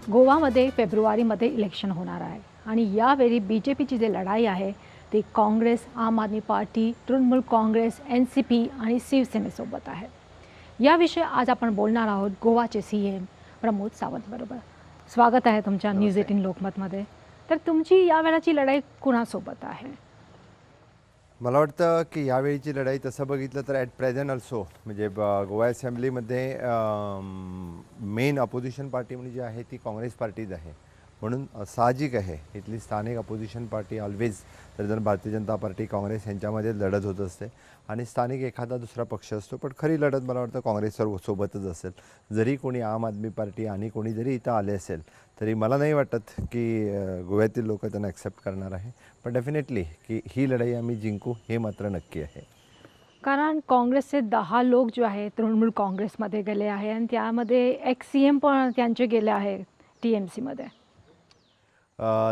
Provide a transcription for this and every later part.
गोवामध्ये फेब्रुवारीमध्ये इलेक्शन होणार आहे आणि यावेळी BJPची जी लढाई आहे ती काँग्रेस, आम आदमी पार्टी, तृणमूल काँग्रेस, NCP आणि शिवसेनेसोबत आहे. याविषयी आज आपण बोलणार आहोत गोवाचे CM प्रमोद सावंत बरोबर. स्वागत आहे तुमच्या न्यूज 18 लोकमतमध्ये. तर तुमची यावेळेची लढाई कुणासोबत आहे? मला वाटतं की यावेळीची लढाई तसं बघितलं तर ॲट प्रेझेंट ऑल्सो म्हणजे गोवा असेंब्लीमध्ये मेन अपोजिशन पार्टी म्हणजे जी आहे ती काँग्रेस पार्टीच आहे. म्हणून साहजिक आहे इथली स्थानिक अपोजिशन पार्टी ऑलवेज तर भारतीय जनता पार्टी काँग्रेस यांच्यामध्ये लढत होत असते आणि स्थानिक एखादा दुसरा पक्ष असतो. पण खरी लढत मला वाटतं काँग्रेस सोबतच असेल. जरी कोणी आम आदमी पार्टी आणि कोणी जरी इथं आले असेल तरी मला नाही वाटत की गोव्यातील लोक त्यांना ॲक्सेप्ट करणार आहे. पण डेफिनेटली की ही लढाई आम्ही जिंकू हे मात्र नक्की आहे. कारण काँग्रेसचे 10 लोक जो आहे तृणमूल काँग्रेसमध्ये गेले आहे आणि त्यामध्ये CM पण त्यांचे गेले आहे TMCमध्ये.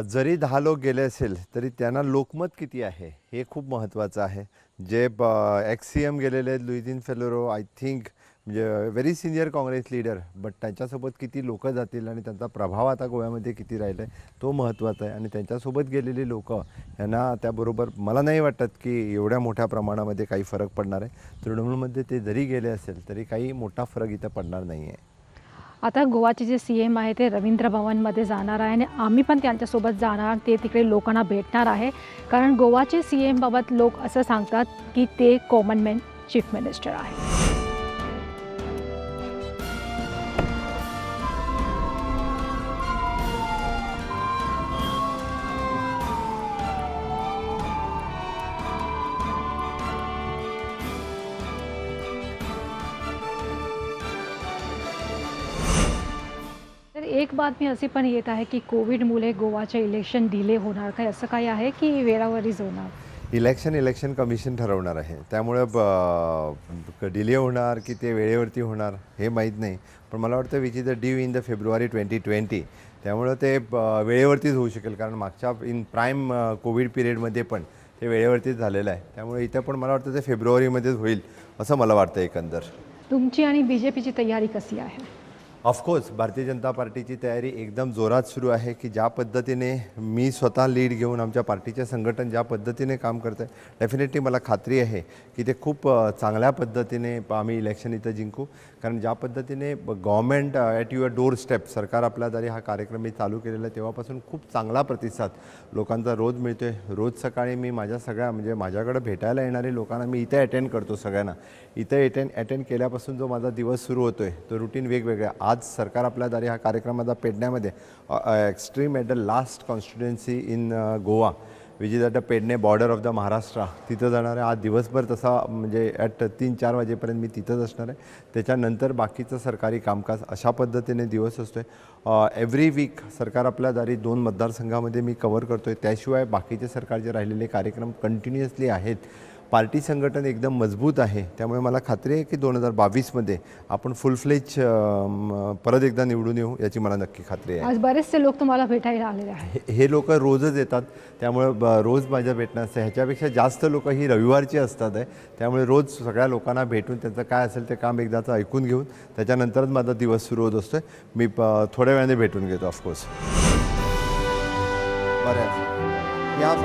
जरी 10 लोक गेले असेल तरी त्यांना लोकमत किती आहे हे खूप महत्त्वाचं आहे. जे CM गेलेले आहेत लुईजिन फेलोरो आय थिंक म्हणजे very senior Congress leader, but त्यांच्यासोबत किती लोक जातील आणि त्यांचा प्रभाव आता गोव्यामध्ये किती राहिला आहे तो महत्त्वाचा आहे. आणि त्यांच्यासोबत गेलेली लोक यांना त्याबरोबर मला नाही वाटत की एवढ्या मोठ्या प्रमाणामध्ये काही फरक पडणार आहे. तृणमूलमध्ये ते जरी गेले असेल तरी काही मोठा फरक इथं पडणार नाही आहे. आता गोवाचे जे CM आहे ते रवींद्र भवनमध्ये जाणार आहे आणि आम्ही पण त्यांच्यासोबत जाणार. ते तिकडे लोकांना भेटणार आहे कारण गोवाचे CM बाबत लोक असं सांगतात की ते कॉमन मॅन चीफ मिनिस्टर आहे. तर एक बातमी अशी पण येत आहे की कोविडमुळे गोवाचे इलेक्शन डिले होणार काय, असं काही आहे की वेळावरच होणार? इलेक्शन कमिशन ठरवणार आहे. त्यामुळे डिले होणार की ते वेळेवरती होणार हे माहीत नाही. पण मला वाटतं which is the due in the February 2020. त्यामुळं ते वेळेवरतीच होऊ शकेल कारण मागच्या इन प्राईम कोविड पिरियडमध्ये पण ते वेळेवरतीच झालेलं आहे. त्यामुळे इथं पण मला वाटतं ते फेब्रुवारीमध्येच होईल असं मला वाटतं एकंदर. तुमची आणि BJPची तयारी कशी आहे? ऑफकोर्स भारतीय जनता पार्टीची तयारी एकदम जोरात सुरू आहे की ज्या पद्धतीने मी स्वतः लीड घेऊन आमच्या पार्टीचे संघटन ज्या पद्धतीने काम करतं आहे डेफिनेटली मला खात्री आहे की ते खूप चांगल्या पद्धतीने आम्ही इलेक्शन इथं जिंकू. कारण ज्या पद्धतीने government at your door step सरकार आपल्या दारी हा कार्यक्रम मी चालू केलेला आहे तेव्हापासून खूप चांगला प्रतिसाद लोकांचा रोज मिळतो आहे. रोज सकाळी मी माझ्या सगळ्या म्हणजे माझ्याकडे भेटायला येणारे लोकांना मी इथे अटेंड करतो. सगळ्यांना इथे अटेंड केल्यापासून जो माझा दिवस सुरू होतो आहे तो रुटीन वेगवेगळ्या. आज सरकार आपल्या दारी हा कार्यक्रमाचा पेडण्यामध्ये extreme at the last constituency in Goa which is at the Pedne border of the Maharashtra तिथं जाणार आहे. आज दिवसभर तसा म्हणजे ॲट 3-4 वाजेपर्यंत मी तिथंच असणार आहे. त्याच्यानंतर बाकीचं सरकारी कामकाज अशा पद्धतीने दिवस असतो आहे. एव्हरी वीक सरकार आपल्या दारी 2 मतदारसंघामध्ये मी कव्हर करतो आहे. त्याशिवाय बाकीचे सरकारचे राहिलेले कार्यक्रम कंटिन्युअसली आहेत. पार्टी संघटन एकदम मजबूत आहे. त्यामुळे मला खात्री आहे की 2022मध्ये आपण फुल फ्लेज परत एकदा निवडून येऊ याची मला नक्की खात्री आहे. आज बरेचसे लोक तुम्हाला भेटायला आलेले आहेत. हे लोक रोजच येतात त्यामुळे रोज माझ्या भेटणं असतं. ह्याच्यापेक्षा जास्त लोक ही रविवारची असतात आहे. त्यामुळे रोज सगळ्या लोकांना भेटून त्यांचं काय असेल ते काम एकदाचं ऐकून घेऊन त्याच्यानंतरच माझा दिवस सुरू होत असतो. मी थोड्या वेळाने भेटून घेतो ऑफकोर्स. बऱ्याच या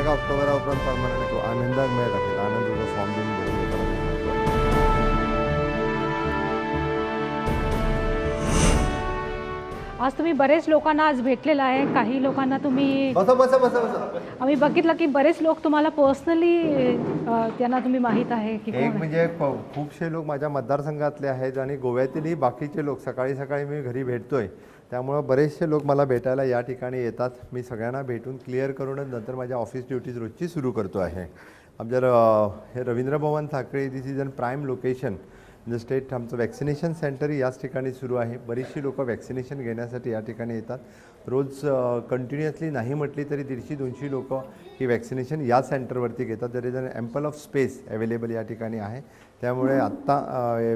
ऑक्टोबर उपरांत परमनंट आनंदाक मेळटा आनंद फॉर्म बीन आज तुम्ही बरेच लोकांना आज भेटलेला आहे. काही लोकांना तुम्ही आम्ही बघितलं की बरेच लोक तुम्हाला पर्सनली त्यांना तुम्ही माहीत आहे की एक म्हणजे खूपशे लोक माझ्या मतदारसंघातले आहेत आणि गोव्यातीलही बाकीचे लोक सकाळी सकाळी मी घरी भेटतोय. त्यामुळं बरेचसे लोक मला भेटायला या ठिकाणी येतात. मी सगळ्यांना भेटून क्लिअर करूनच नंतर माझ्या ऑफिस ड्युटीज रोजची सुरू करतो आहे. आमच्या हे Ravindra Bhavan Sakhali this is an prime location the state. आमचं वॅक्सिनेशन सेंटरही याच ठिकाणी सुरू आहे. बरीचशी लोकं वॅक्सिनेशन घेण्यासाठी या ठिकाणी येतात. रोज कंटिन्युअसली नाही म्हटली तरी 150-200 लोकं ही वॅक्सिनेशन या सेंटरवरती घेतात. There is an ample of space available या ठिकाणी आहे. त्यामुळे आत्ता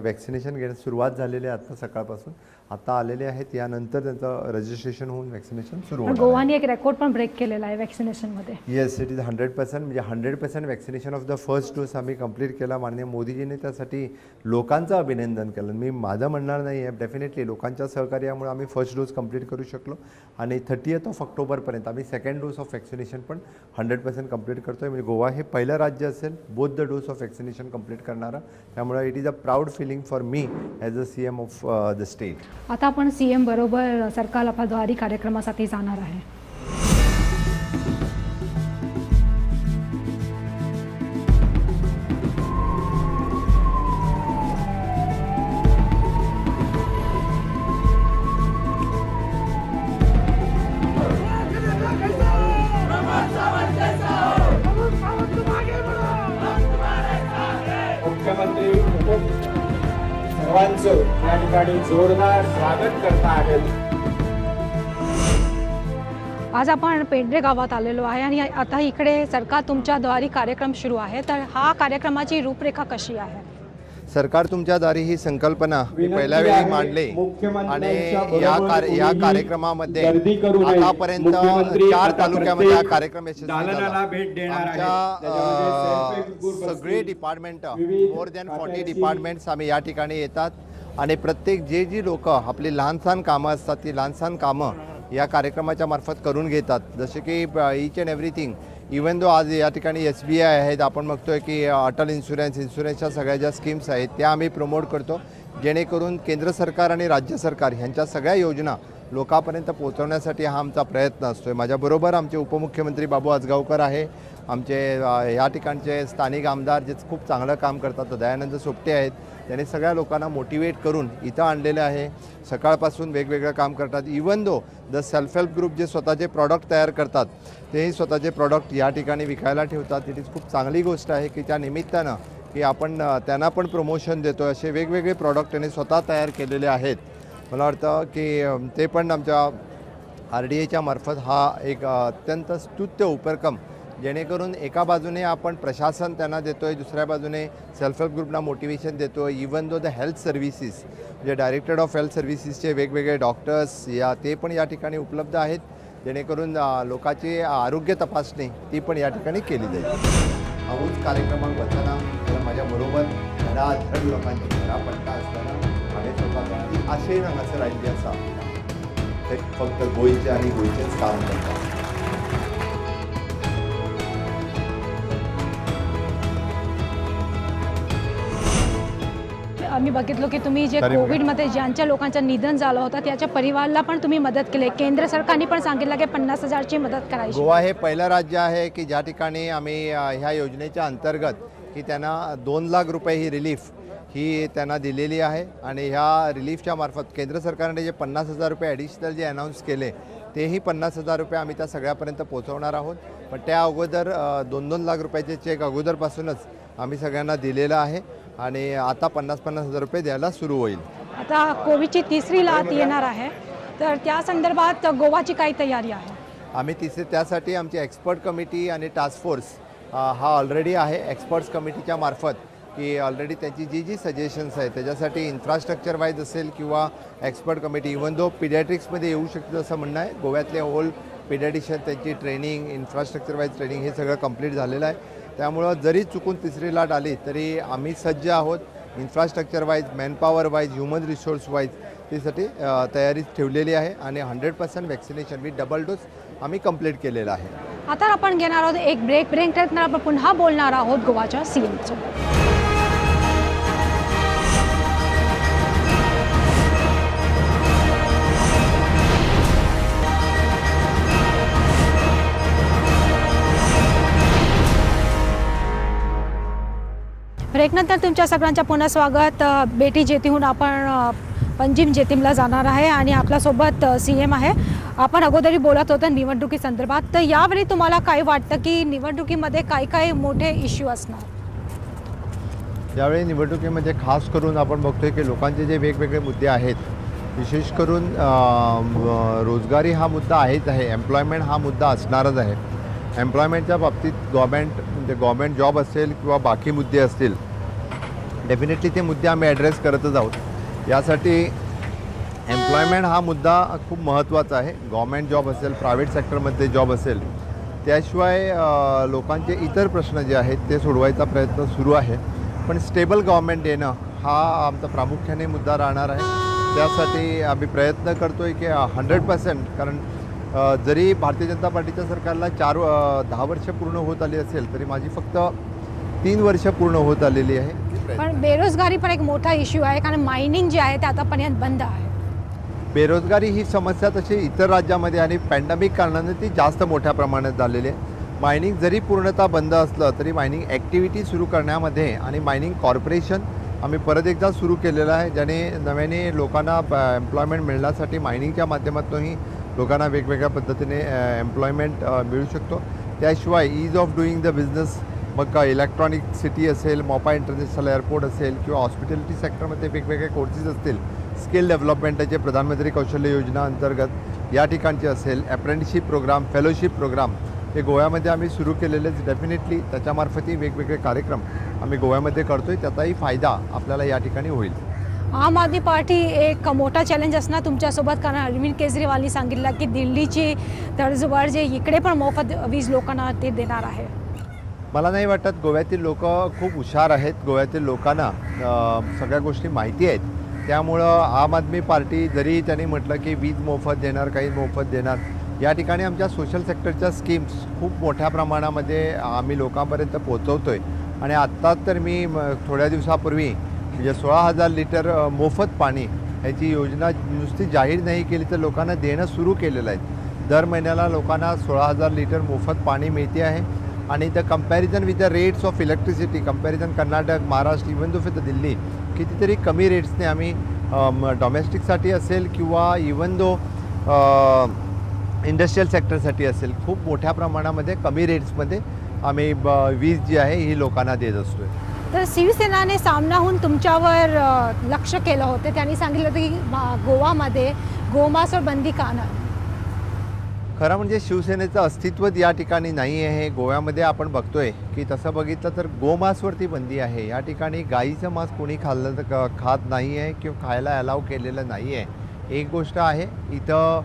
वॅक्सिनेशन घेण्यास सुरुवात झालेली आहे आत्ता सकाळपासून आता आलेले आहेत. यानंतर त्यांचं रजिस्ट्रेशन होऊन वॅक्सिनेशन सुरू पण होणार आहे. गोवाने एक रेकॉर्ड पण ब्रेक केलेला आहे वॅक्सिनेशनमध्ये. Yes, it is 100%. म्हणजे 100% vaccination of the first dose आम्ही कंप्लीट केला. माननीय मोदीजीने त्यासाठी लोकांचं अभिनंदन केलं. मी माझं म्हणणार नाही आहे, डेफिनेटली लोकांच्या सहकार्यामुळे आम्ही फर्स्ट डोस कंप्लीट करू शकलो आणि 30 ऑक्टोबरपर्यंत आम्ही सेकंड डोस ऑफ वॅक्सिनेशन पण 100% कंप्लीट करतो आहे. म्हणजे गोवा हे पहिलं राज्य असेल both the dose of vaccination complete करणारं. त्यामुळे it is a proud feeling for me as a CM of the state. आता आपण CM बरोबर सरकार आपला द्वारी कार्यक्रमासाठी जाणार आहे. मुख्यमंत्री सर्वांचं या ठिकाणी जोरदार स्वागत करत आहेत. आज आपण पेंढरे गावात आलेलो आहे आणि आता इकडे सरकार तुमच्या द्वारी कार्यक्रम सुरू आहे. तर हा कार्यक्रमाची रूपरेखा कशी आहे? सरकार तुमच्या दारी ही संकल्पना मी पहिल्या वेळी मांडली आणि या कार्यक्रमामध्ये आतापर्यंत 4 तालुक्यामध्ये हा कार्यक्रम यशस्वी झाला. आमच्या सगळे डिपार्टमेंट मोर दॅन 40 डिपार्टमेंट्स आम्ही या ठिकाणी येतात आणि प्रत्येक जी लोक आपली लहानसहान कामं असतात ती लहानसहान कामं या कार्यक्रमाच्या मार्फत करून घेतात. जसे की each and everything. Even though आज या ठिकाणी SBI आहेत, आपण बघतोय की अटल इन्शुरन्सच्या सगळ्या ज्या स्कीम्स आहेत त्या आम्ही प्रमोट करतो, जेणेकरून केंद्र सरकार आणि राज्य सरकार ह्यांच्या सगळ्या योजना लोकांपर्यंत पोहोचवण्यासाठी हा आमचा प्रयत्न असतो आहे. माझ्याबरोबर आमचे उपमुख्यमंत्री बाबू आजगावकर आहे, आमचे या ठिकाणचे स्थानिक आमदार जे खूप चांगलं काम करतात दयानंद सोपटे आहेत. त्यांनी सगळ्या लोकांना मोटिवेट करून इथं आणलेलं आहे. सकाळपासून वेगवेगळं काम करतात. Even though the self help group जे स्वतःचे प्रॉडक्ट तयार करतात तेही स्वतःचे प्रॉडक्ट या ठिकाणी विकायला ठेवतात. इट इज खूप चांगली गोष्ट आहे की त्या निमित्तानं की आपण त्यांना पण प्रमोशन देतो. असे वेगवेगळे प्रॉडक्ट त्यांनी स्वतः तयार केलेले आहेत. मला वाटतं की ते पण आमच्या RDAच्या मार्फत हा एक अत्यंत स्तुत्य उपक्रम, जेणेकरून एका बाजूने आपण प्रशासन त्यांना देतो आहे, दुसऱ्या बाजूने सेल्फ हेल्प ग्रुपना मोटिवेशन देतो आहे. Even though the health services जे डायरेक्टर ऑफ हेल्थ सर्व्हिसेसचे वेगवेगळे डॉक्टर्स ते पण या ठिकाणी उपलब्ध आहेत, जेणेकरून लोकांची आरोग्य तपासणी ती पण या ठिकाणी केली जाईल. हाऊस कार्यक्रमाक वचना जाल्यार माझ्याबरोबर धड लोकांची घरा पडटा आसतना हांवें स्वता आशेन हांगासर आयिल्ली आसा. ते फक्त गोंयचे आनी गोंयचेच काम करतात. आम्ही बघितलो की तुम्ही जे कोविडमध्ये ज्यांच्या लोकांचं निधन झालं होतं त्याच्या परिवाराला पण तुम्ही मदत केली. केंद्र सरकारने पण सांगितलं की 50,000ची मदत करायची. गोवा हे पहिलं राज्य आहे की ज्या ठिकाणी आम्ही ह्या योजनेच्या अंतर्गत की त्यांना 2 लाख रुपये ही रिलीफ ही त्यांना दिलेली आहे. आणि ह्या रिलीफच्या मार्फत केंद्र सरकारने जे 50,000 रुपये ॲडिशनल जे अनाऊन्स केले तेही 50,000 रुपये आम्ही त्या सगळ्यापर्यंत पोहोचवणार आहोत. पण त्या अगोदर 2-2 लाख रुपयाचे चेक अगोदरपासूनच आम्ही सगळ्यांना दिलेलं आहे आणि आता 50,000 रुपये द्यायला सुरू होईल. आता कोविडची 3री लाट येणार आहे, तर त्या संदर्भात गोवाची काही तयारी आहे? आम्ही त्यासाठी आमची एक्सपर्ट कमिटी आणि टास्क फोर्स हा ऑलरेडी आहे. एक्सपर्ट्स कमिटीच्या मार्फत की ऑलरेडी त्यांची जी सजेशन्स आहेत त्याच्यासाठी इन्फ्रास्ट्रक्चर वाईज असेल किंवा एक्सपर्ट कमिटी इवन दो पिडियाट्रिक्समध्ये येऊ शकते असं म्हणणं आहे. गोव्यातले होल पिडियाट्रिशियन त्यांची ट्रेनिंग इन्फ्रास्ट्रक्चर वाईज ट्रेनिंग हे सगळं कंप्लीट झालेलं आहे. त्यामुळं जरी चुकून 3री लाट आली तरी आम्ही सज्ज आहोत. Infrastructure wise, manpower wise, human resource wise त्यासाठी तयारी ठेवलेली आहे आणि 100% वॅक्सिनेशन विथ डबल डोस आम्ही कंप्लीट केलेलं आहे. आता आपण घेणार आहोत एक ब्रेक करणार आपण पुन्हा बोलणार आहोत गोवाच्या CMचं. ब्रेकनंतर तुमच्या सगळ्यांच्या पुन्हा स्वागत. बेटी जेतीहून आपण पंजिम जेतीमला जाणार आहे आणि आपल्यासोबत CM आहे. आपण अगोदरही बोलत होतो निवडणुकीसंदर्भात, तर यावेळी तुम्हाला काय वाटतं की निवडणुकीमध्ये काय मोठे इश्यू असणार? यावेळी निवडणुकीमध्ये खास करून आपण बघतोय की लोकांचे जे वेगवेगळे मुद्दे आहेत, विशेष करून रोजगारी हा मुद्दा आहेच आहे. एम्प्लॉयमेंट हा मुद्दा असणारच आहे. एम्प्लॉयमेंटच्या बाबतीत गव्हर्मेंट जॉब असेल किंवा बाकी मुद्दे असतील, डेफिनेटली ते मुद्दे आम्ही ॲड्रेस करतच आहोत. यासाठी एम्प्लॉयमेंट हा मुद्दा खूप महत्त्वाचा आहे. गव्हर्मेंट जॉब असेल, प्रायव्हेट सेक्टरमध्ये जॉब असेल, त्याशिवाय लोकांचे इतर प्रश्न जे आहेत ते सोडवायचा प्रयत्न सुरू आहे. पण स्टेबल गव्हर्मेंट येणं हा आमचा प्रामुख्याने मुद्दा राहणार आहे. त्यासाठी आम्ही प्रयत्न करतो आहे की 100%, कारण जरी भारतीय जनता पार्टीच्या सरकारला 10 वर्ष पूर्ण होत आली असेल तरी माझी फक्त 3 वर्ष पूर्ण होत आलेली आहे. पण बेरोजगारी पण एक मोठा इश्यू आहे, कारण मायनिंग जे आहे ते आतापर्यंत बंद आहे. बेरोजगारी ही समस्या तशी इतर राज्यामध्ये आणि पॅन्डेमिक कारणाने ती जास्त मोठ्या प्रमाणात झालेली आहे. मायनिंग जरी पूर्णतः बंद असलं तरी मायनिंग ॲक्टिव्हिटी सुरू करण्यामध्ये आणि मायनिंग कॉर्पोरेशन आम्ही परत एकदा सुरू केलेलं आहे, ज्याने नव्याने लोकांना एम्प्लॉयमेंट मिळण्यासाठी मायनिंगच्या माध्यमातूनही लोकांना वेगवेगळ्या पद्धतीने एम्प्लॉयमेंट मिळू शकतो. त्याशिवाय ईज ऑफ डुईंग द बिझनेस, मग इलेक्ट्रॉनिक सिटी असेल, मोपा इंटरनॅशनल एअरपोर्ट असेल किंवा हॉस्पिटॅलिटी सेक्टरमध्ये वेगवेगळे कोर्सेस असतील, स्किल डेव्हलपमेंटचे प्रधानमंत्री कौशल्य योजना अंतर्गत या ठिकाणचे असेल, अप्रेंटिसशिप प्रोग्राम, फेलोशिप प्रोग्राम हे गोव्यामध्ये आम्ही सुरू केलेलेच. डेफिनेटली त्याच्यामार्फतही वेगवेगळे कार्यक्रम आम्ही गोव्यामध्ये करतो आहे. त्याचाही फायदा आपल्याला या ठिकाणी होईल. आम आदमी पार्टी एक मोठा चॅलेंज असणार तुमच्यासोबत, कारण अरविंद केजरीवालनी सांगितलं की दिल्लीची तर्जवर जे इकडे पण मोफत वीज लोकांना ते देणार आहे. मला नाही वाटत. गोव्यातील लोक खूप हुशार आहेत. गोव्यातील लोकांना सगळ्या गोष्टी माहिती आहेत. त्यामुळं आम आदमी पार्टी जरी त्यांनी म्हटलं की वीज मोफत देणार, काही मोफत देणार, या ठिकाणी आमच्या सोशल सेक्टरच्या स्कीम्स खूप मोठ्या प्रमाणामध्ये आम्ही लोकांपर्यंत पोहोचवतो आहे. आणि आत्ताच तर मी थोड्या दिवसापूर्वी म्हणजे 16,000 लिटर मोफत पाणी ह्याची योजना नुसती जाहीर नाही केली तर लोकांना देणं सुरू केलेलं आहे. दर महिन्याला लोकांना 16,000 लिटर मोफत पाणी मिळते आहे. आणि the comparison with the rates of electricity, comparison Karnataka, Maharashtra, even though with Delhi, कितीतरी कमी रेट्सने आम्ही डॉमेस्टिकसाठी असेल किंवा इवन दो इंडस्ट्रियल सेक्टरसाठी असेल, खूप मोठ्या प्रमाणामध्ये कमी रेट्समध्ये आम्ही वीज जी आहे ही लोकांना देत असतो आहे. तर शिवसेनाने सामनाहून तुमच्यावर लक्ष केलं होतं. त्यांनी सांगितलं होतं की गोवामध्ये गोमांसावर बंदी का नाही. खरं म्हणजे शिवसेनेचं अस्तित्वच या ठिकाणी नाही आहे. गोव्यामध्ये आपण बघतोय की तसं बघितलं तर गोमांसवरती बंदी आहे. या ठिकाणी गाईचं मांस कोणी खात नाही आहे किंवा खायला अलाव केलेलं नाही आहे. एक गोष्ट आहे, इथं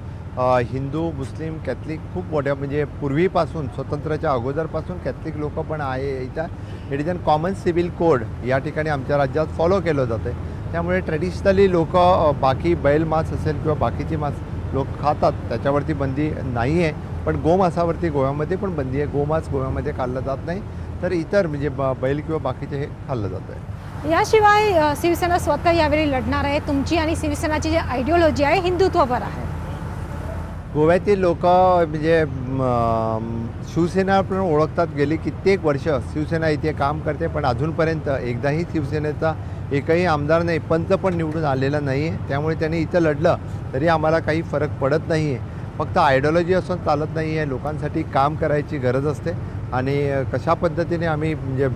हिंदू, मुस्लिम, कॅथलिक खूप मोठ्या म्हणजे पूर्वीपासून स्वतंत्राच्या अगोदरपासून कॅथलिक लोक पण आहे इथं. It is an common civil code या ठिकाणी आमच्या राज्यात फॉलो केलं जातं आहे. त्यामुळे ट्रेडिशनली लोक बाकी बैल मांस असेल किंवा बाकीची मांस लोक खातात, त्याच्यावरती बंदी नाही आहे. पण गोमांसावरती गोव्यामध्ये पण बंदी आहे. गोमांस गोव्यामध्ये खाल्लं जात नाही, तर इतर म्हणजे बैल किंवा बाकीचे हे खाल्लं जातं आहे. याशिवाय शिवसेना स्वतः यावेळी लढणार आहे. तुमची आणि शिवसेनाची जी आयडिओलॉजी आहे हिंदुत्वावर आहे. गोव्यातील लोक म्हणजे शिवसेना पण ओळखतात. गेली कित्येक वर्ष शिवसेना इथे काम करते, पण अजूनपर्यंत एकदाही शिवसेनेचा एकही आमदार नाही, पंच पण निवडून आलेला नाही आहे. त्यामुळे त्यांनी इथं लढलं तरी आम्हाला काही फरक पडत नाही आहे. फक्त आयडिओलॉजी असून चालत नाही आहे. लोकांसाठी काम करायची गरज असते आणि कशा पद्धतीने आम्ही म्हणजे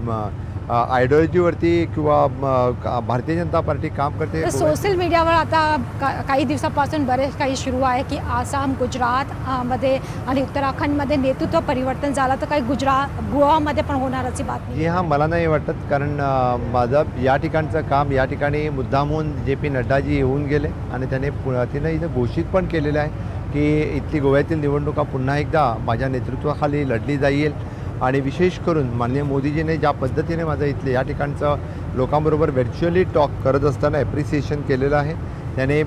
आयडिओलॉजीवरती किंवा भारतीय जनता पार्टी काम करते. तर सोशल मीडियावर आता काही दिवसापासून बरेच काही सुरू आहे की आसाम, गुजरात मध्ये आणि उत्तराखंडमध्ये नेतृत्व परिवर्तन झालं, तर काही गोवामध्ये पण होणारची बातमी. जी हां, मला नाही वाटत. कारण माझं या ठिकाणचं काम या ठिकाणी मुद्दामून JP नड्डाजी येऊन गेले आणि तिनं इथं घोषित पण केलेलं आहे की इथली गोव्यातील निवडणुका पुन्हा एकदा माझ्या नेतृत्वाखाली लढली जाईल. आणि विशेष करून माननीय मोदीजीने ज्या पद्धतीने माझं इथले या ठिकाणचं लोकांबरोबर व्हर्च्युअली टॉक करत असताना ॲप्रिसिएशन केलेलं आहे. त्याने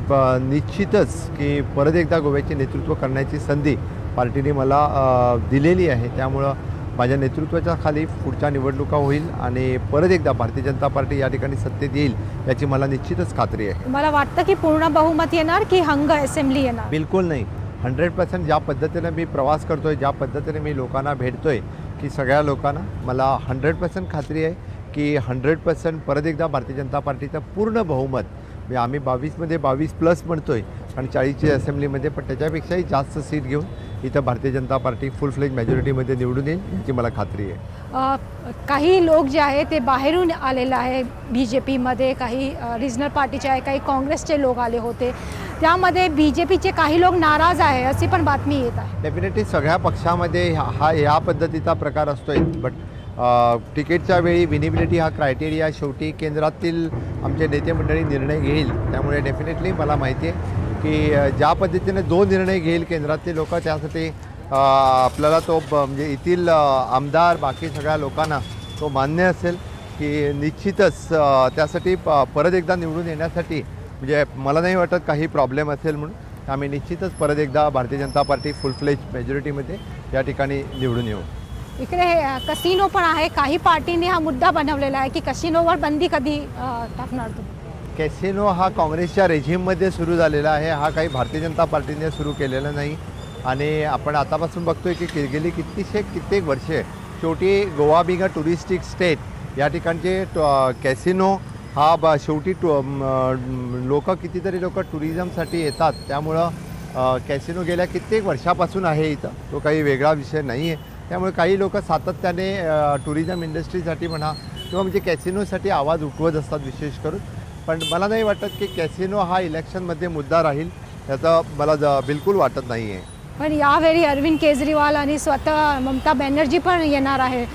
निश्चितच की परत एकदा गोव्याचे नेतृत्व करण्याची संधी पार्टीने मला दिलेली आहे. त्यामुळं माझ्या नेतृत्वाच्या खाली पुढच्या निवडणुका होईल आणि परत एकदा भारतीय जनता पार्टी या ठिकाणी सत्तेत येईल याची मला निश्चितच खात्री आहे. मला वाटतं की पूर्ण बहुमत येणार की हंग असेंब्ली येणार. बिलकुल नाही. 100% ज्या पद्धतीने मी प्रवास करतो आहे, ज्या पद्धतीने मी लोकांना भेटतो आहे, की सगळ्या लोकांना मला 100% खात्री आहे की 100% परत एकदा भारतीय जनता पार्टीचं पूर्ण बहुमत, म्हणजे आम्ही 22मध्ये 22+ म्हणतो आहे आणि 40ची असेंब्लीमध्ये, पण त्याच्यापेक्षाही जास्त सीट घेऊन इथं भारतीय जनता पार्टी फुल फ्लेज मेजॉरिटीमध्ये निवडून येईल याची मला खात्री आहे. काही लोक जे आहे ते बाहेरून आलेलं आहे BJPमध्ये, काही रिजनल पार्टीचे आहे, काही काँग्रेसचे लोक आले होते. त्यामध्ये BJPचे काही लोक नाराज आहे अशी पण बातमी येत आहे. डेफिनेटली सगळ्या पक्षामध्ये ह्या पद्धतीचा प्रकार असतोय. बट तिकीटच्या वेळी विनिबिलिटी हा क्रायटेरिया शेवटी केंद्रातील आमचे नेते मंडळी निर्णय घेईल. त्यामुळे डेफिनेटली मला माहिती आहे की ज्या पद्धतीने जो निर्णय घेईल केंद्रातले लोक त्यासाठी आपल्याला तो म्हणजे येथील आमदार बाकी सगळ्या लोकांना तो मान्य असेल की निश्चितच त्यासाठी परत एकदा निवडून येण्यासाठी म्हणजे मला नाही वाटत काही प्रॉब्लेम असेल म्हणून आम्ही निश्चितच परत एकदा भारतीय जनता पार्टी फुल फ्लेज मेजॉरिटीमध्ये या ठिकाणी निवडून येऊ. इकडे कसिनो पण आहे. काही पार्टीने हा मुद्दा बनवलेला आहे की कसिनोवर बंदी कधी टाकणार तुम्ही? कॅसिनो हा काँग्रेसच्या रेझिममध्ये सुरू झालेला आहे. हा काही भारतीय जनता पार्टीने सुरू केलेला नाही आणि आपण आतापासून बघतोय की गेली कित्येक वर्षे शेवटी Goa being a touristic state या ठिकाणचे कॅसिनो हा शेवटी कितीतरी लोक टुरिझमसाठी येतात. त्यामुळं कॅसिनो गेल्या कित्येक वर्षापासून आहे इथं. तो काही वेगळा विषय नाही आहे. त्यामुळे काही लोक सातत्याने टुरिझम इंडस्ट्रीसाठी म्हणा किंवा म्हणजे कॅसिनोसाठी आवाज उठवत असतात विशेष करून. पण मला नाही वाटत की कॅसिनो हा इलेक्शनमध्ये मुद्दा राहील याचं मला बिलकुल वाटत नाही आहे. पण यावेळी अरविंद केजरीवाल आणि स्वतः ममता बॅनर्जी पण येणार आहे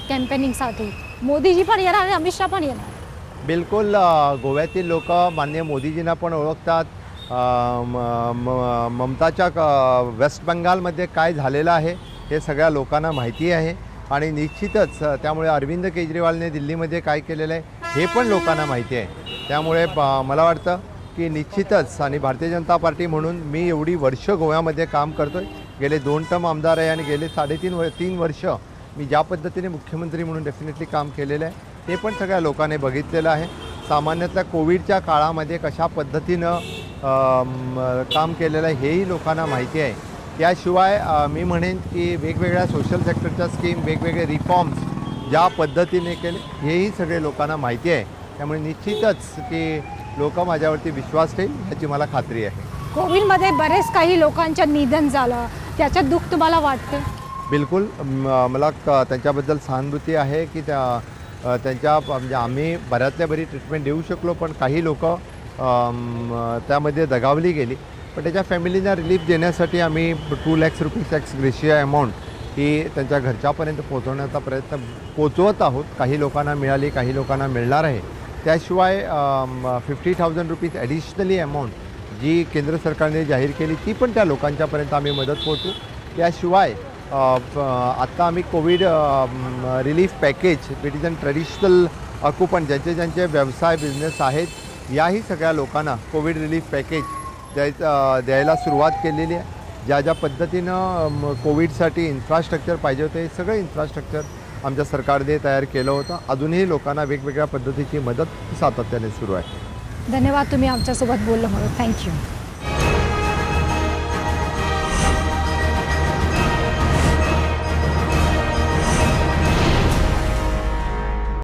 कॅम्पेनिंगसाठी. मोदीजी पण येणार आणि अमित शहा पण येणार. बिलकुल गोव्यातील लोक माननीय मोदीजींना पण ओळखतात. ममताच्या वेस्ट बंगालमध्ये काय झालेलं आहे हे सगळ्या लोकांना माहिती आहे आणि निश्चितच त्यामुळे अरविंद केजरीवालने दिल्लीमध्ये काय केलेलं आहे हे पण लोकांना माहिती आहे. त्यामुळे मला वाटतं की निश्चितच आणि भारतीय जनता पार्टी म्हणून मी एवढी वर्ष गोव्यामध्ये काम करतो आहे. गेले 2 टर्म आमदार आहे आणि गेले 3 वर्ष मी ज्या पद्धतीने मुख्यमंत्री म्हणून डेफिनेटली काम केलेलं आहे ते पण सगळ्या लोकांनी बघितलेलं आहे. सामान्यतः कोविडच्या काळामध्ये कशा पद्धतीनं काम केलेलं आहे हेही लोकांना माहिती आहे. त्याशिवाय मी म्हणेन की वेगवेगळ्या सोशल सेक्टरच्या स्कीम वेगवेगळे रिफॉर्म्स ज्या पद्धतीने केले हेही सगळे लोकांना माहिती आहे. त्यामुळे निश्चितच की लोक माझ्यावरती विश्वास ठेवतील याची मला खात्री आहे. कोविडमध्ये बरेच काही लोकांचं निधन झालं, त्याच्यात दुःख तुम्हाला वाटते? बिलकुल मला त्यांच्याबद्दल सहानुभूती आहे की त्यांच्या म्हणजे आम्ही बऱ्यातल्या बरी ट्रीटमेंट देऊ शकलो पण काही लोक त्यामध्ये दगावली गेली. पण त्याच्या फॅमिलीला रिलीफ देण्यासाठी आम्ही 2 lakh rupees ex gratia amount ही त्यांच्या घरच्यापर्यंत पोहोचवण्याचा प्रयत्न पोचवत आहोत. काही लोकांना मिळाली, काही लोकांना मिळणार आहे. त्याशिवाय 50,000 रुपीज ॲडिशनली अमाऊंट जी केंद्र सरकारने जाहीर केली ती पण त्या लोकांच्यापर्यंत आम्ही मदत पोहोचू. त्याशिवाय आत्ता आम्ही COVID relief package it is an traditional occupant ज्यांचे व्यवसाय बिझनेस आहेत याही सगळ्या लोकांना कोविड रिलीफ पॅकेज द्यायला सुरुवात केलेली आहे. ज्या पद्धतीनं कोविडसाठी इन्फ्रास्ट्रक्चर पाहिजे होतं हे सगळं इन्फ्रास्ट्रक्चर आमच्या सरकारने तयार केलं होतं. अजूनही लोकांना वेगवेगळ्या पद्धतीची मदत सातत्याने सुरू आहे. धन्यवाद तुम्ही आमच्यासोबत बोललं म्हणून. थँक्यू.